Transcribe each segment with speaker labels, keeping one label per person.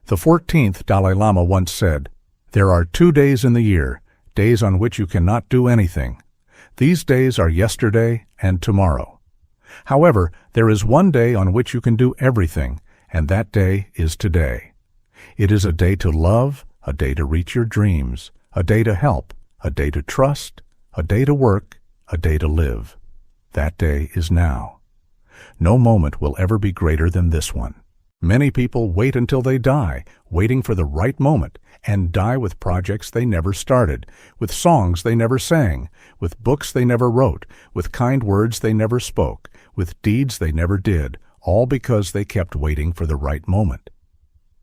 Speaker 1: The 14th Dalai Lama once said, "There are 2 days in the year, days on which you cannot do anything. These days are yesterday and tomorrow. However, there is one day on which you can do everything, and that day is today. It is a day to love, a day to reach your dreams, a day to help, a day to trust, a day to work, a day to live. That day is now. No moment will ever be greater than this one." Many people wait until they die, waiting for the right moment, and die with projects they never started, with songs they never sang, with books they never wrote, with kind words they never spoke, with deeds they never did, all because they kept waiting for the right moment.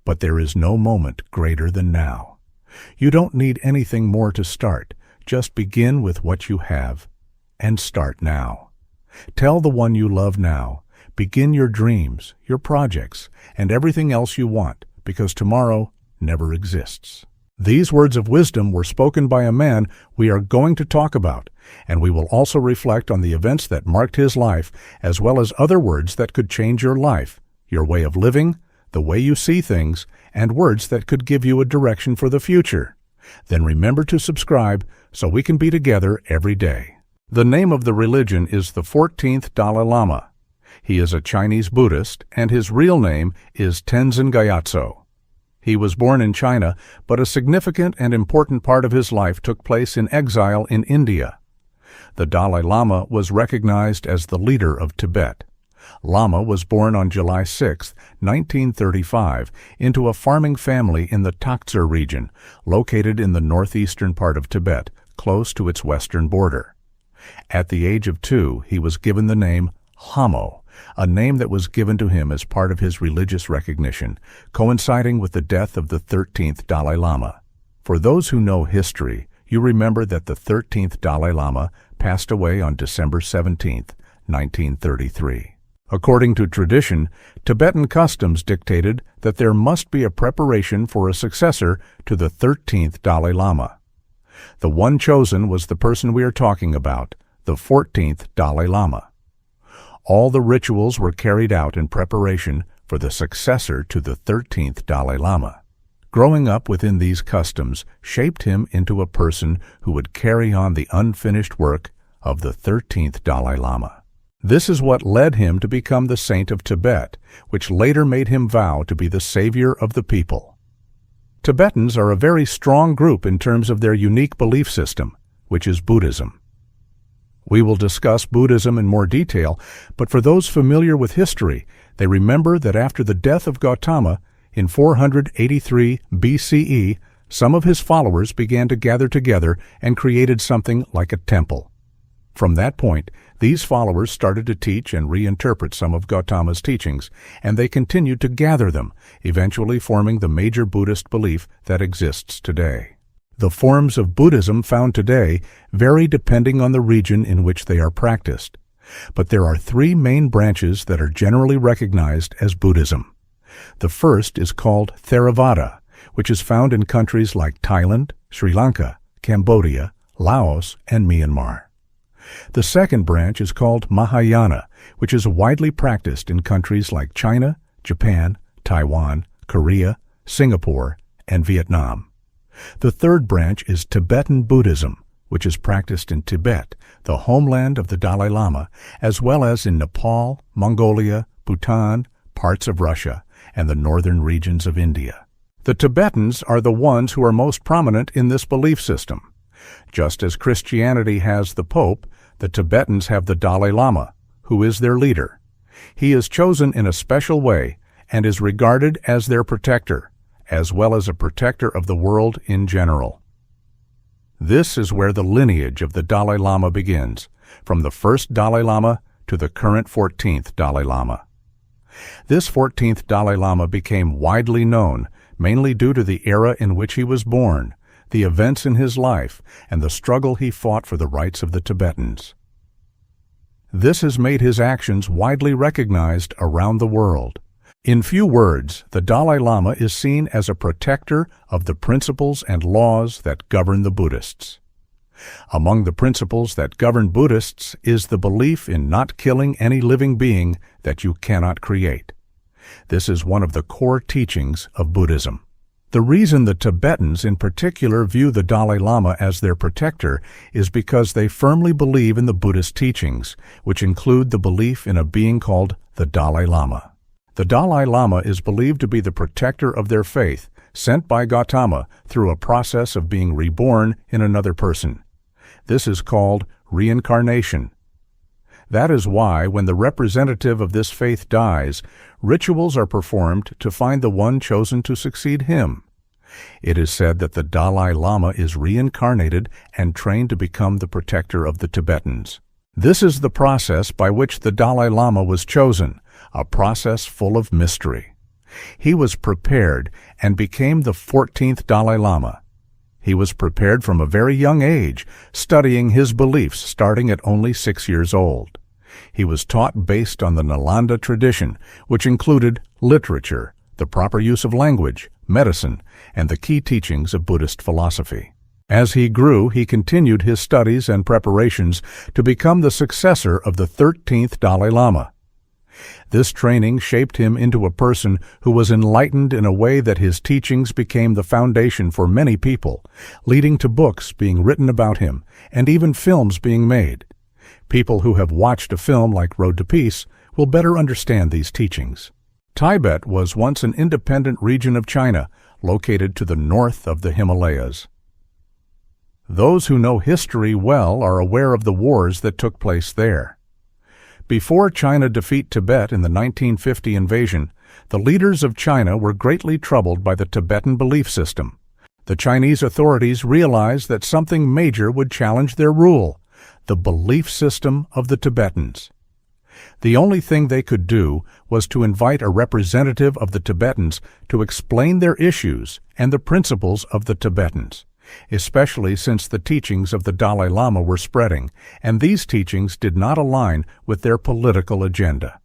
Speaker 1: But there is no moment greater than now. You don't need anything more to start. Just begin with what you have, and start now. Tell the one you love now. Begin your dreams, your projects, and everything else you want, because tomorrow never exists. These words of wisdom were spoken by a man we are going to talk about, and we will also reflect on the events that marked his life, as well as other words that could change your life, your way of living, the way you see things, and words that could give you a direction for the future. Then remember to subscribe so we can be together every day. The name of the religion is the 14th Dalai Lama. He is a Chinese Buddhist, and his real name is Tenzin Gyatso. He was born in China, but a significant and important part of his life took place in exile in India. The Dalai Lama was recognized as the leader of Tibet. Lama was born on July 6, 1935, into a farming family in the Taktser region, located in the northeastern part of Tibet, close to its western border. At the age of 2, he was given the name Lama, a name that was given to him as part of his religious recognition, coinciding with the death of the 13th Dalai Lama. For those who know history, you remember that the 13th Dalai Lama passed away on December 17, 1933. According to tradition, Tibetan customs dictated that there must be a preparation for a successor to the 13th Dalai Lama. The one chosen was the person we are talking about, the 14th Dalai Lama. All the rituals were carried out in preparation for the successor to the 13th Dalai Lama. Growing up within these customs shaped him into a person who would carry on the unfinished work of the 13th Dalai Lama. This is what led him to become the saint of Tibet, which later made him vow to be the savior of the people. Tibetans are a very strong group in terms of their unique belief system, which is Buddhism. We will discuss Buddhism in more detail, but for those familiar with history, they remember that after the death of Gautama in 483 BCE, some of his followers began to gather together and created something like a temple. From that point, these followers started to teach and reinterpret some of Gautama's teachings, and they continued to gather them, eventually forming the major Buddhist belief that exists today. The forms of Buddhism found today vary depending on the region in which they are practiced. But there are 3 main branches that are generally recognized as Buddhism. The first is called Theravada, which is found in countries like Thailand, Sri Lanka, Cambodia, Laos, and Myanmar. The second branch is called Mahayana, which is widely practiced in countries like China, Japan, Taiwan, Korea, Singapore, and Vietnam. The third branch is Tibetan Buddhism, which is practiced in Tibet, the homeland of the Dalai Lama, as well as in Nepal, Mongolia, Bhutan, parts of Russia, and the northern regions of India. The Tibetans are the ones who are most prominent in this belief system. Just as Christianity has the Pope, the Tibetans have the Dalai Lama, who is their leader. He is chosen in a special way and is regarded as their protector, as well as a protector of the world in general. This is where the lineage of the Dalai Lama begins, from the first Dalai Lama to the current 14th Dalai Lama. This 14th Dalai Lama became widely known, mainly due to the era in which he was born, the events in his life, and the struggle he fought for the rights of the Tibetans. This has made his actions widely recognized around the world. In few words, the Dalai Lama is seen as a protector of the principles and laws that govern the Buddhists. Among the principles that govern Buddhists is the belief in not killing any living being that you cannot create. This is one of the core teachings of Buddhism. The reason the Tibetans in particular view the Dalai Lama as their protector is because they firmly believe in the Buddhist teachings, which include the belief in a being called the Dalai Lama. The Dalai Lama is believed to be the protector of their faith, sent by Gautama through a process of being reborn in another person. This is called reincarnation. That is why, when the representative of this faith dies, rituals are performed to find the one chosen to succeed him. It is said that the Dalai Lama is reincarnated and trained to become the protector of the Tibetans. This is the process by which the Dalai Lama was chosen, a process full of mystery. He was prepared and became the 14th Dalai Lama. He was prepared from a very young age, studying his beliefs starting at only 6 years old. He was taught based on the Nalanda tradition, which included literature, the proper use of language, medicine, and the key teachings of Buddhist philosophy. As he grew, he continued his studies and preparations to become the successor of the 13th Dalai Lama. This training shaped him into a person who was enlightened in a way that his teachings became the foundation for many people, leading to books being written about him and even films being made. People who have watched a film like Road to Peace will better understand these teachings. Tibet was once an independent region of China, located to the north of the Himalayas. Those who know history well are aware of the wars that took place there. Before China defeated Tibet in the 1950 invasion, the leaders of China were greatly troubled by the Tibetan belief system. The Chinese authorities realized that something major would challenge their rule: the belief system of the Tibetans. The only thing they could do was to invite a representative of the Tibetans to explain their issues and the principles of the Tibetans, especially since the teachings of the Dalai Lama were spreading, and these teachings did not align with their political agenda.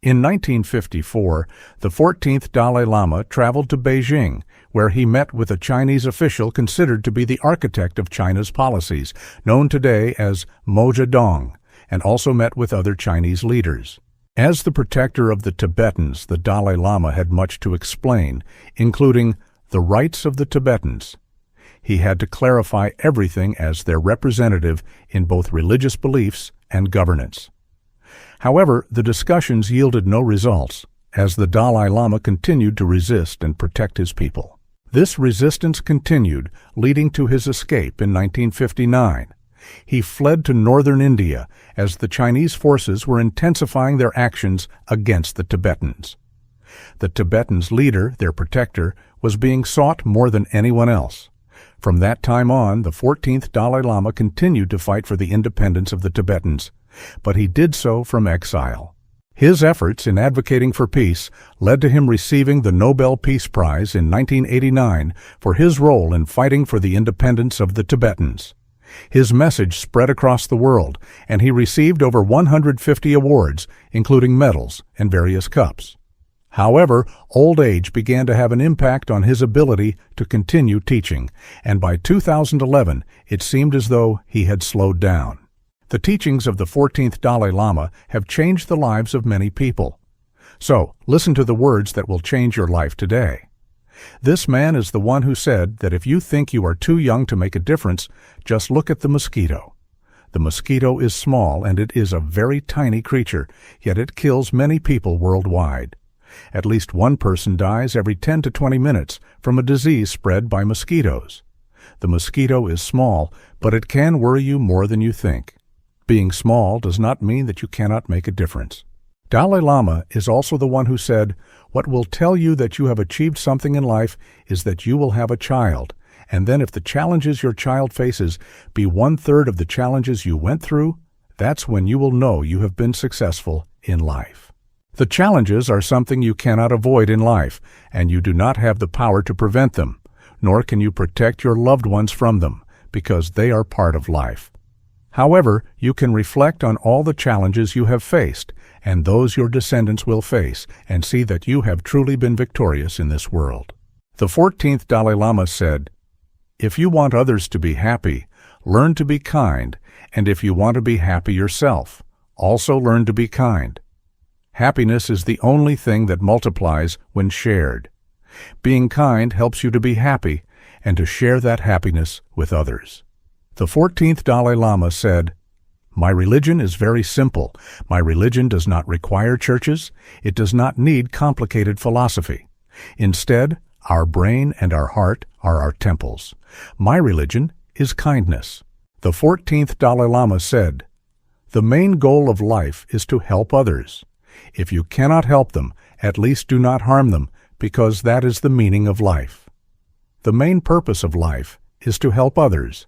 Speaker 1: In 1954, the 14th Dalai Lama traveled to Beijing, where he met with a Chinese official considered to be the architect of China's policies, known today as Mo Zedong, and also met with other Chinese leaders. As the protector of the Tibetans, the Dalai Lama had much to explain, including the rights of the Tibetans. He had to clarify everything as their representative in both religious beliefs and governance. However, the discussions yielded no results, as the Dalai Lama continued to resist and protect his people. This resistance continued, leading to his escape in 1959. He fled to northern India as the Chinese forces were intensifying their actions against the Tibetans. The Tibetans' leader, their protector, was being sought more than anyone else. From that time on, the 14th Dalai Lama continued to fight for the independence of the Tibetans, but he did so from exile. His efforts in advocating for peace led to him receiving the Nobel Peace Prize in 1989 for his role in fighting for the independence of the Tibetans. His message spread across the world, and he received over 150 awards, including medals and various cups. However, old age began to have an impact on his ability to continue teaching, and by 2011 it seemed as though he had slowed down. The teachings of the 14th Dalai Lama have changed the lives of many people. So, listen to the words that will change your life today. This man is the one who said that if you think you are too young to make a difference, just look at the mosquito. The mosquito is small and it is a very tiny creature, yet it kills many people worldwide. At least one person dies every 10 to 20 minutes from a disease spread by mosquitoes. The mosquito is small, but it can worry you more than you think. Being small does not mean that you cannot make a difference. Dalai Lama is also the one who said, "What will tell you that you have achieved something in life is that you will have a child, and then if the challenges your child faces be 1/3 of the challenges you went through, that's when you will know you have been successful in life." The challenges are something you cannot avoid in life, and you do not have the power to prevent them, nor can you protect your loved ones from them, because they are part of life. However, you can reflect on all the challenges you have faced, and those your descendants will face, and see that you have truly been victorious in this world. The 14th Dalai Lama said, "If you want others to be happy, learn to be kind, and if you want to be happy yourself, also learn to be kind. Happiness is the only thing that multiplies when shared. Being kind helps you to be happy and to share that happiness with others. The 14th Dalai Lama said, "My religion is very simple. My religion does not require churches. It does not need complicated philosophy. Instead, our brain and our heart are our temples. My religion is kindness." The 14th Dalai Lama said, "The main goal of life is to help others. If you cannot help them, at least do not harm them, because that is the meaning of life. The main purpose of life is to help others.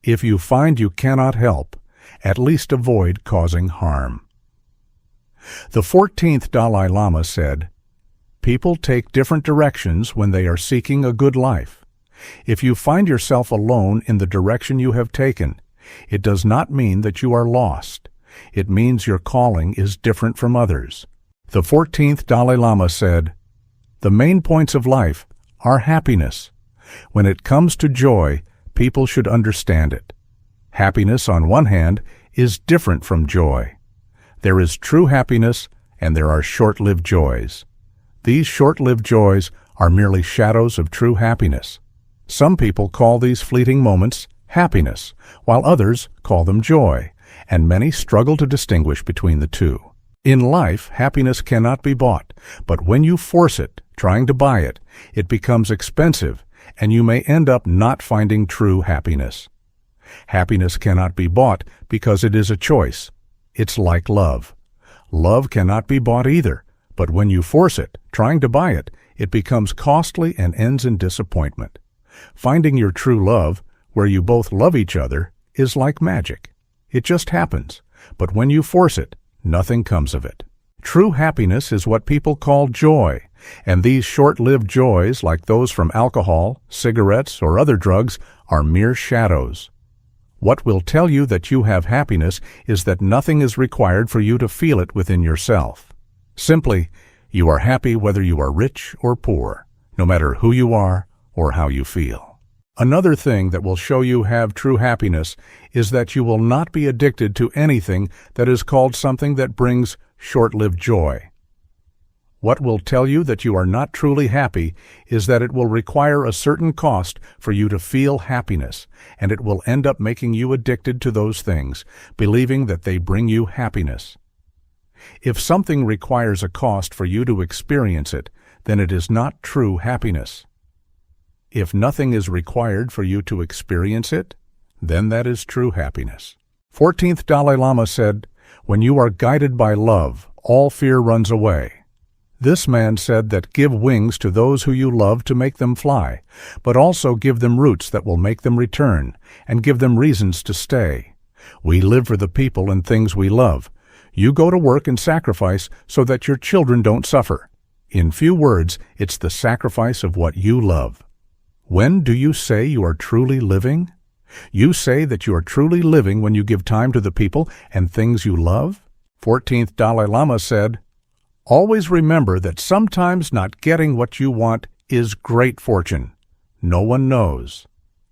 Speaker 1: If you find you cannot help, at least avoid causing harm." The 14th Dalai Lama said, "People take different directions when they are seeking a good life. If you find yourself alone in the direction you have taken, it does not mean that you are lost. It means your calling is different from others." The 14th Dalai Lama said, "The main points of life are happiness. When it comes to joy, people should understand it. Happiness, on one hand, is different from joy. There is true happiness, and there are short-lived joys. These short-lived joys are merely shadows of true happiness. Some people call these fleeting moments happiness, while others call them joy, and many struggle to distinguish between the two. In life, happiness cannot be bought, but when you force it, trying to buy it, it becomes expensive, and you may end up not finding true happiness. Happiness cannot be bought because it is a choice. It's like love. Love cannot be bought either, but when you force it, trying to buy it, it becomes costly and ends in disappointment. Finding your true love, where you both love each other, is like magic. It just happens, but when you force it, nothing comes of it. True happiness is what people call joy, and these short-lived joys, like those from alcohol, cigarettes, or other drugs, are mere shadows. What will tell you that you have happiness is that nothing is required for you to feel it within yourself. Simply, you are happy whether you are rich or poor, no matter who you are or how you feel. Another thing that will show you have true happiness is that you will not be addicted to anything that is called something that brings short-lived joy. What will tell you that you are not truly happy is that it will require a certain cost for you to feel happiness, and it will end up making you addicted to those things, believing that they bring you happiness. If something requires a cost for you to experience it, then it is not true happiness. If nothing is required for you to experience it, then that is true happiness. 14th Dalai Lama said, "When you are guided by love, all fear runs away." This man said that give wings to those who you love to make them fly, but also give them roots that will make them return, and give them reasons to stay. We live for the people and things we love. You go to work and sacrifice so that your children don't suffer. In few words, it's the sacrifice of what you love. When do you say you are truly living? You say that you are truly living when you give time to the people and things you love? 14th Dalai Lama said, "Always remember that sometimes not getting what you want is great fortune. No one knows.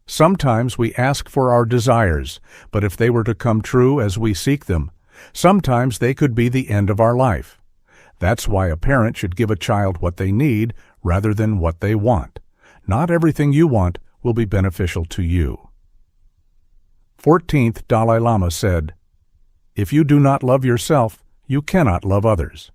Speaker 1: Sometimes we ask for our desires, but if they were to come true as we seek them, sometimes they could be the end of our life. That's why a parent should give a child what they need rather than what they want. Not everything you want will be beneficial to you." 14th Dalai Lama said, "If you do not love yourself, you cannot love others.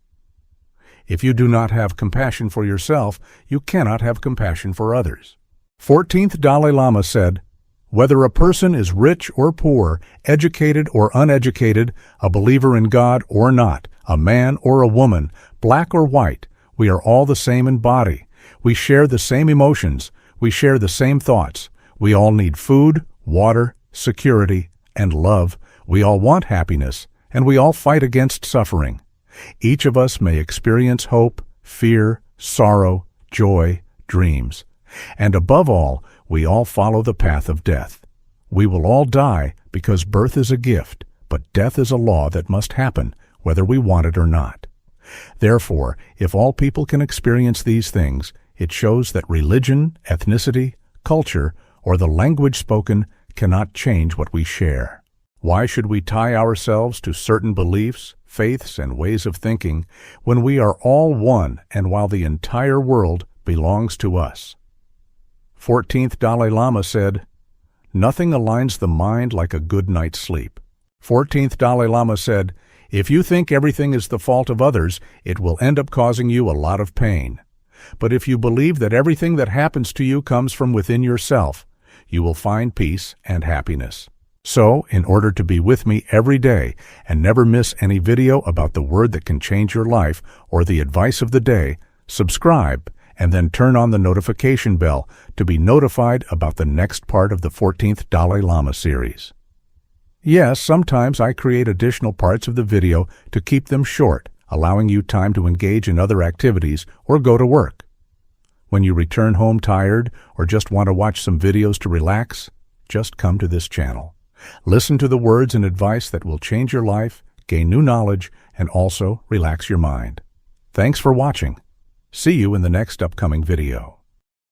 Speaker 1: If you do not have compassion for yourself, you cannot have compassion for others." 14th Dalai Lama said, "Whether a person is rich or poor, educated or uneducated, a believer in God or not, a man or a woman, black or white, we are all the same in body. We share the same emotions. We share the same thoughts. We all need food, water, security, and love. We all want happiness, and we all fight against suffering. Each of us may experience hope, fear, sorrow, joy, dreams. And above all, we all follow the path of death. We will all die because birth is a gift, but death is a law that must happen, whether we want it or not. Therefore, if all people can experience these things, it shows that religion, ethnicity, culture, or the language spoken cannot change what we share. Why should we tie ourselves to certain beliefs, faiths, and ways of thinking when we are all one and while the entire world belongs to us. 14th Dalai Lama said, "Nothing aligns the mind like a good night's sleep." 14th Dalai Lama said, "If you think everything is the fault of others, it will end up causing you a lot of pain. But if you believe that everything that happens to you comes from within yourself, you will find peace and happiness." So, in order to be with me every day and never miss any video about the word that can change your life or the advice of the day, subscribe and then turn on the notification bell to be notified about the next part of the 14th Dalai Lama series. Yes, sometimes I create additional parts of the video to keep them short, allowing you time to engage in other activities or go to work. When you return home tired or just want to watch some videos to relax, just come to this channel. Listen to the words and advice that will change your life, gain new knowledge, and also relax your mind. Thanks for watching. See you in the next upcoming video.